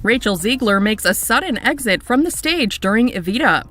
Rachel Zegler makes a sudden exit from the stage during Evita.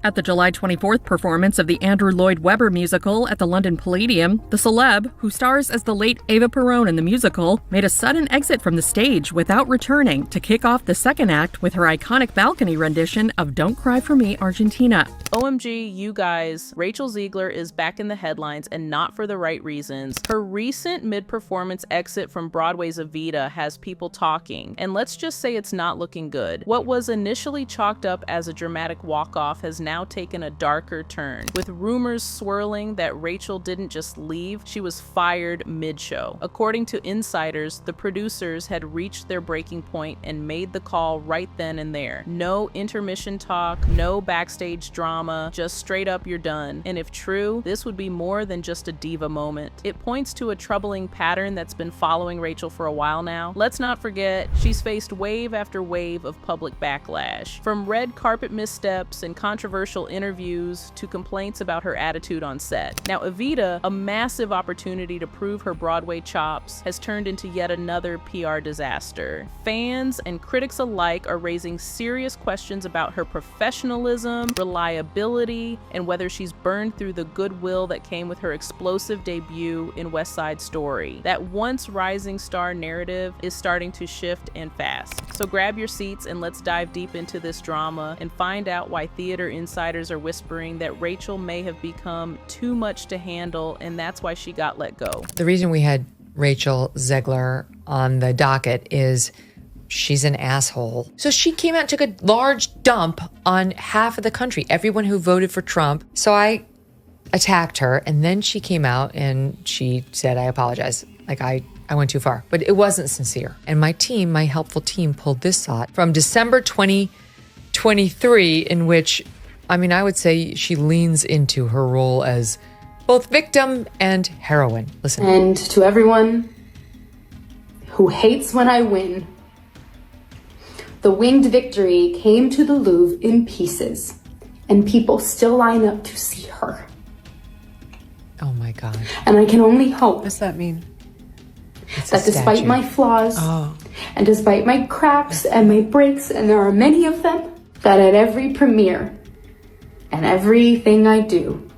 At the July 24th performance of the Andrew Lloyd Webber musical at the London Palladium, the celeb, who stars as the late Eva Perón in the musical, made a sudden exit from the stage without returning to kick off the second act with her iconic balcony rendition of Don't Cry For Me, Argentina. OMG, you guys, Rachel Zegler is back in the headlines and not for the right reasons. Her recent mid-performance exit from Broadway's Evita has people talking, and let's just say it's not looking good. What was initially chalked up as a dramatic walk-off has now taken a darker turn, with rumors swirling that Rachel didn't just leave, she was fired mid-show. According to insiders, the producers had reached their breaking point and made the call right then and there. No intermission talk, no backstage drama, just straight up you're done. And if true, this would be more than just a diva moment. It points to a troubling pattern that's been following Rachel for a while now. Let's not forget, she's faced wave after wave of public backlash. From red carpet missteps and controversial interviews to complaints about her attitude on set. Now Evita, a massive opportunity to prove her Broadway chops, has turned into yet another PR disaster. Fans and critics alike are raising serious questions about her professionalism, reliability, and whether she's burned through the goodwill that came with her explosive debut in West Side Story. That once rising star narrative is starting to shift and fast. So grab your seats and let's dive deep into this drama and find out why theater insiders are whispering that Rachel may have become too much to handle, and that's why she got let go. The reason we had Rachel Zegler on the docket is she's an asshole. So she came out and took a large dump on half of the country, everyone who voted for Trump. So I attacked her, and then she came out and she said, I apologize. Like I went too far, but it wasn't sincere. And my team, my helpful team, pulled this thought from December 2023, in which, I would say she leans into her role as both victim and heroine. Listen. And to everyone who hates when I win, the winged victory came to the Louvre in pieces, and people still line up to see her. Oh my God. And I can only hope. What does that mean? That despite my flaws, and despite my cracks and my breaks, and there are many of them, that at every premiere and everything I do,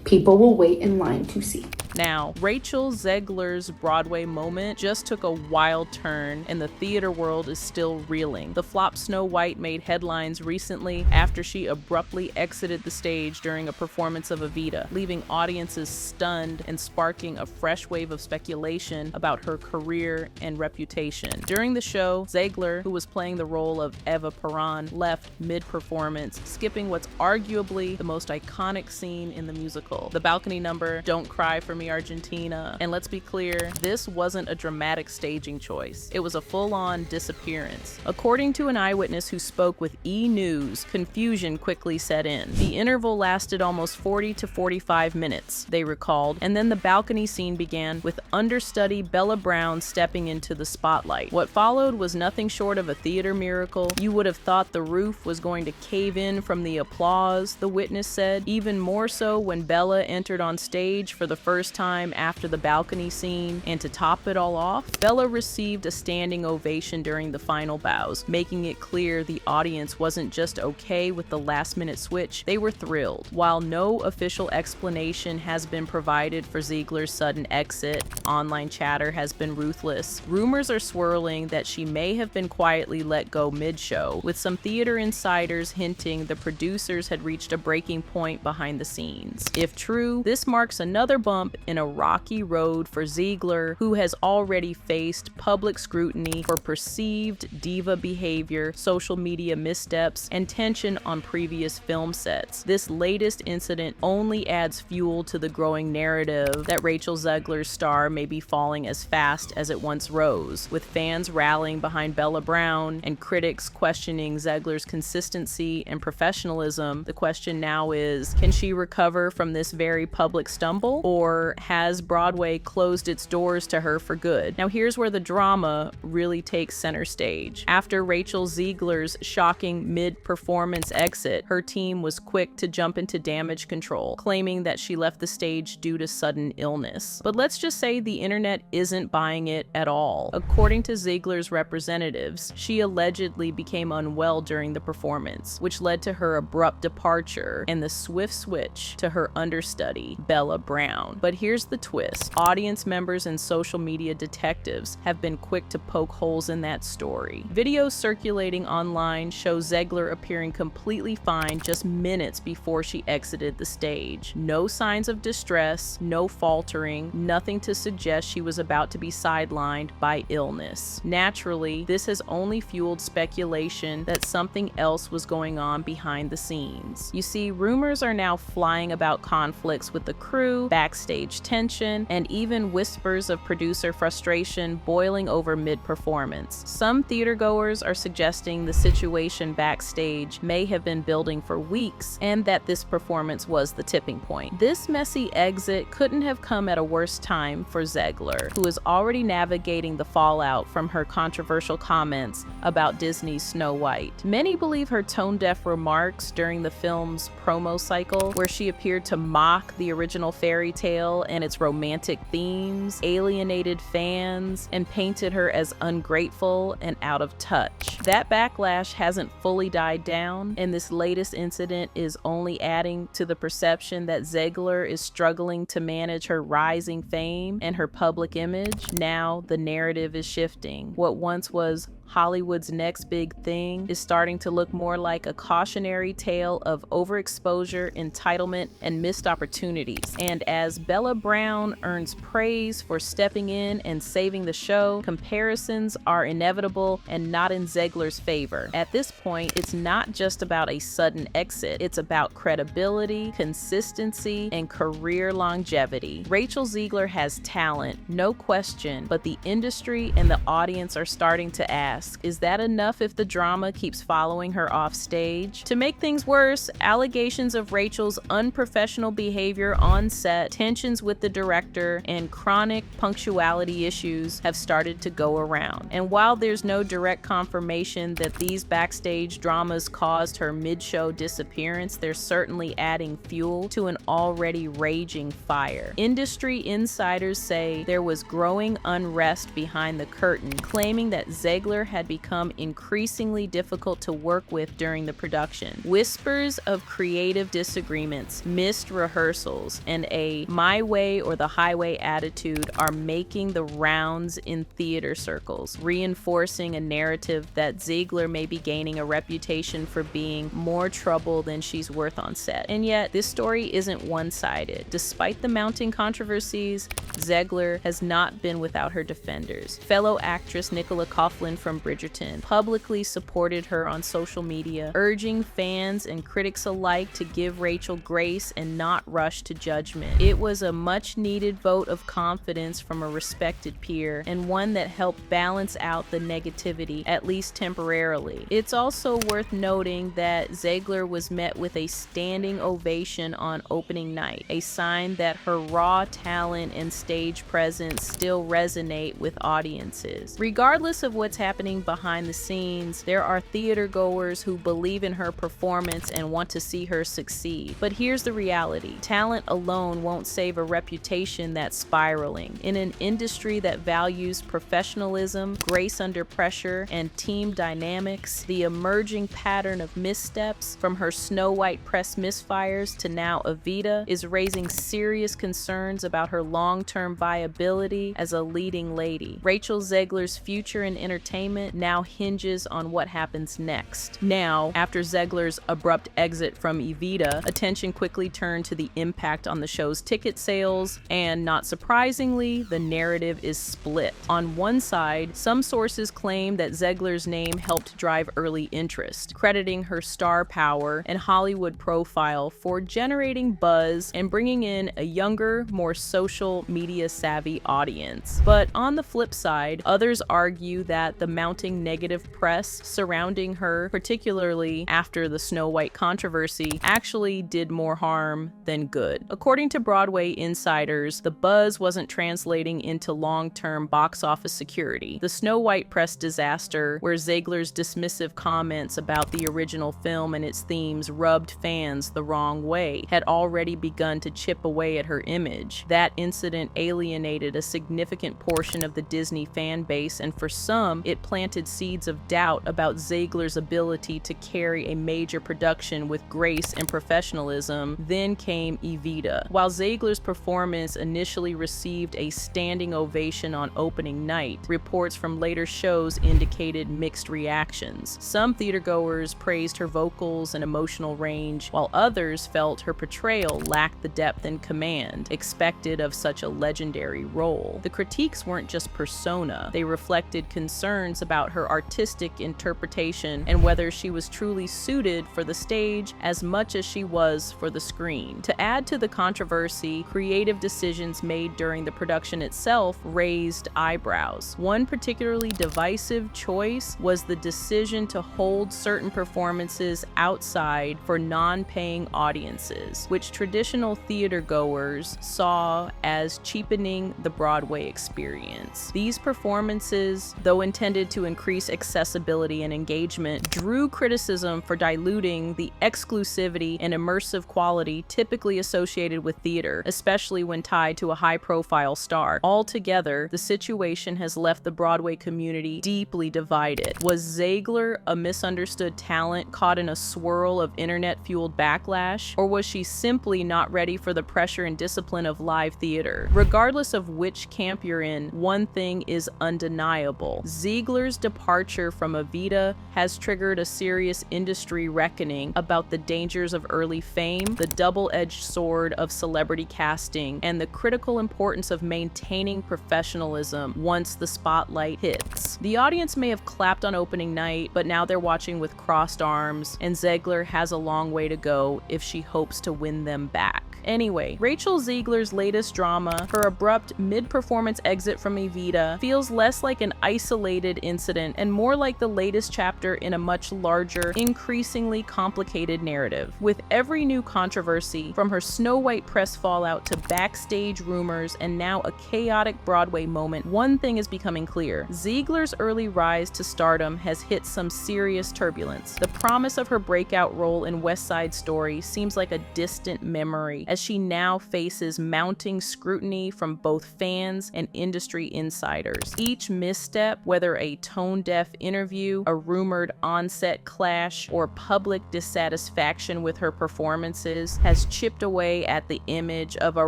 people will wait in line to see. Now, Rachel Zegler's Broadway moment just took a wild turn, and the theater world is still reeling. The flop Snow White made headlines recently after she abruptly exited the stage during a performance of Evita, leaving audiences stunned and sparking a fresh wave of speculation about her career and reputation. During the show, Zegler, who was playing the role of Eva Perón, left mid-performance, skipping what's arguably the most iconic scene in the musical, the balcony number, Don't Cry For Me, Argentina. And let's be clear, this wasn't a dramatic staging choice. It was a full-on disappearance. According to an eyewitness who spoke with E! News, confusion quickly set in. The interval lasted almost 40 to 45 minutes, they recalled, and then the balcony scene began with understudy Bella Brown stepping into the spotlight. What followed was nothing short of a theater miracle. You would have thought the roof was going to cave in from the applause, the witness said, even more so when Bella entered on stage for the first time after the balcony scene, and to top it all off, Bella received a standing ovation during the final bows, making it clear the audience wasn't just okay with the last-minute switch, they were thrilled. While no official explanation has been provided for Zegler's sudden exit, online chatter has been ruthless. Rumors are swirling that she may have been quietly let go mid-show, with some theater insiders hinting the producers had reached a breaking point behind the scenes. If true, this marks another bump in a rocky road for Zegler, who has already faced public scrutiny for perceived diva behavior, social media missteps, and tension on previous film sets. This latest incident only adds fuel to the growing narrative that Rachel Zegler's star may be falling as fast as it once rose, with fans rallying behind Bella Brown and critics questioning Zegler's consistency and professionalism. The question now is, can she recover from this very public stumble, or or has Broadway closed its doors to her for good? Now here's where the drama really takes center stage. After Rachel Zegler's shocking mid-performance exit, her team was quick to jump into damage control, claiming that she left the stage due to sudden illness. But let's just say the internet isn't buying it at all. According to Zegler's representatives, she allegedly became unwell during the performance, which led to her abrupt departure and the swift switch to her understudy, Bella Brown. But here's the twist. Audience members and social media detectives have been quick to poke holes in that story. Videos circulating online show Zegler appearing completely fine just minutes before she exited the stage. No signs of distress, no faltering, nothing to suggest she was about to be sidelined by illness. Naturally, this has only fueled speculation that something else was going on behind the scenes. You see, rumors are now flying about conflicts with the crew, backstage tension, and even whispers of producer frustration boiling over mid-performance. Some theatergoers are suggesting the situation backstage may have been building for weeks and that this performance was the tipping point. This messy exit couldn't have come at a worse time for Zegler, who is already navigating the fallout from her controversial comments about Disney's Snow White. Many believe her tone-deaf remarks during the film's promo cycle, where she appeared to mock the original fairy tale and its romantic themes, alienated fans, and painted her as ungrateful and out of touch. That backlash hasn't fully died down, and this latest incident is only adding to the perception that Zegler is struggling to manage her rising fame and her public image. Now the narrative is shifting. What once was Hollywood's next big thing is starting to look more like a cautionary tale of overexposure, entitlement, and missed opportunities. And as Bella Brown earns praise for stepping in and saving the show, comparisons are inevitable and not in Zegler's favor. At this point, it's not just about a sudden exit, it's about credibility, consistency, and career longevity. Rachel Zegler has talent, no question, but the industry and the audience are starting to ask, is that enough if the drama keeps following her off stage? To make things worse, allegations of Rachel's unprofessional behavior on set, tensions with the director, and chronic punctuality issues have started to go around. And while there's no direct confirmation that these backstage dramas caused her mid-show disappearance, they're certainly adding fuel to an already raging fire. Industry insiders say there was growing unrest behind the curtain, claiming that Zegler had become increasingly difficult to work with during the production. Whispers of creative disagreements, missed rehearsals, and a my way or the highway attitude are making the rounds in theater circles, reinforcing a narrative that Zegler may be gaining a reputation for being more trouble than she's worth on set. And yet, this story isn't one-sided. Despite the mounting controversies, Zegler has not been without her defenders. Fellow actress Nicola Coughlan from Bridgerton publicly supported her on social media, urging fans and critics alike to give Rachel grace and not rush to judgment. It was a much-needed vote of confidence from a respected peer, and one that helped balance out the negativity, at least temporarily. It's also worth noting that Zegler was met with a standing ovation on opening night, a sign that her raw talent and stage presence still resonate with audiences. Regardless of what's happening behind the scenes, there are theater goers who believe in her performance and want to see her succeed. But here's the reality. Talent alone won't save a reputation that's spiraling. In an industry that values professionalism, grace under pressure, and team dynamics, the emerging pattern of missteps, from her Snow White press misfires to now Evita, is raising serious concerns about her long-term viability as a leading lady. Rachel Zegler's future in entertainment now hinges on what happens next. Now, after Zegler's abrupt exit from Evita, attention quickly turned to the impact on the show's ticket sales, and not surprisingly, the narrative is split. On one side, some sources claim that Zegler's name helped drive early interest, crediting her star power and Hollywood profile for generating buzz and bringing in a younger, more social media savvy audience. But on the flip side, others argue that the mounting negative press surrounding her, particularly after the Snow White controversy, actually did more harm than good. According to Broadway insiders, the buzz wasn't translating into long-term box office security. The Snow White press disaster, where Zegler's dismissive comments about the original film and its themes rubbed fans the wrong way, had already begun to chip away at her image. That incident alienated a significant portion of the Disney fan base, and for some, it planted seeds of doubt about Zegler's ability to carry a major production with grace and professionalism. Then came Evita. While Zegler's performance initially received a standing ovation on opening night, reports from later shows indicated mixed reactions. Some theatergoers praised her vocals and emotional range, while others felt her portrayal lacked the depth and command expected of such a legendary role. The critiques weren't just persona, they reflected concerns about her artistic interpretation and whether she was truly suited for the stage as much as she was for the screen. To add to the controversy, creative decisions made during the production itself raised eyebrows. One particularly divisive choice was the decision to hold certain performances outside for non-paying audiences, which traditional theatergoers saw as cheapening the Broadway experience. These performances, though intended to increase accessibility and engagement, drew criticism for diluting the exclusivity and immersive quality typically associated with theater, especially when tied to a high-profile star. Altogether, the situation has left the Broadway community deeply divided. Was Zegler a misunderstood talent caught in a swirl of internet-fueled backlash, or was she simply not ready for the pressure and discipline of live theater? Regardless of which camp you're in, one thing is undeniable. Zegler's departure from Evita has triggered a serious industry reckoning about the dangers of early fame, the double-edged sword of celebrity casting, and the critical importance of maintaining professionalism once the spotlight hits. The audience may have clapped on opening night, but now they're watching with crossed arms, and Zegler has a long way to go if she hopes to win them back. Anyway, Rachel Zegler's latest drama, her abrupt mid-performance exit from Evita, feels less like an isolated incident and more like the latest chapter in a much larger, increasingly complicated narrative. With every new controversy, from her Snow White press fallout to backstage rumors and now a chaotic Broadway moment, one thing is becoming clear. Zegler's early rise to stardom has hit some serious turbulence. The promise of her breakout role in West Side Story seems like a distant memory, as she now faces mounting scrutiny from both fans and industry insiders. Each misstep, whether a tone-deaf interview, a rumored on-set clash, or public dissatisfaction with her performances, has chipped away at the image of a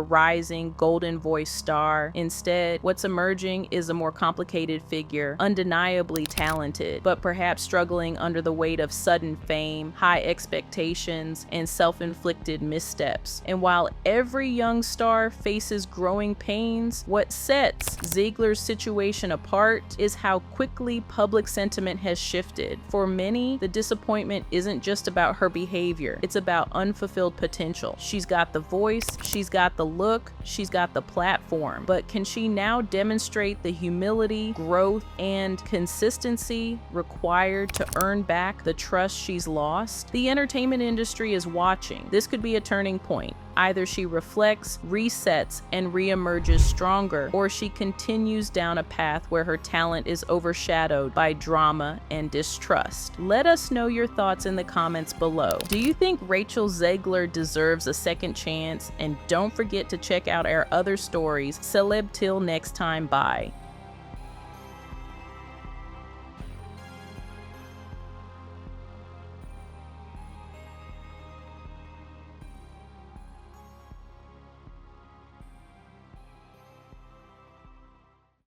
rising golden-voiced star. Instead, what's emerging is a more complicated figure, undeniably talented, but perhaps struggling under the weight of sudden fame, high expectations, and self-inflicted missteps. And while every young star faces growing pains, what sets Zegler's situation apart is how quickly public sentiment has shifted. For many, the disappointment isn't just about her behavior, it's about unfulfilled potential. She's got the voice, she's got the look, she's got the platform, but can she now demonstrate the humility, growth, and consistency required to earn back the trust she's lost? The entertainment industry is watching. This could be a turning point. Either she reflects, resets, and reemerges stronger, or she continues down a path where her talent is overshadowed by drama and distrust. Let us know your thoughts in the comments below. Do you think Rachel Zegler deserves a second chance? And don't forget to check out our other stories. Celeb till next time, bye.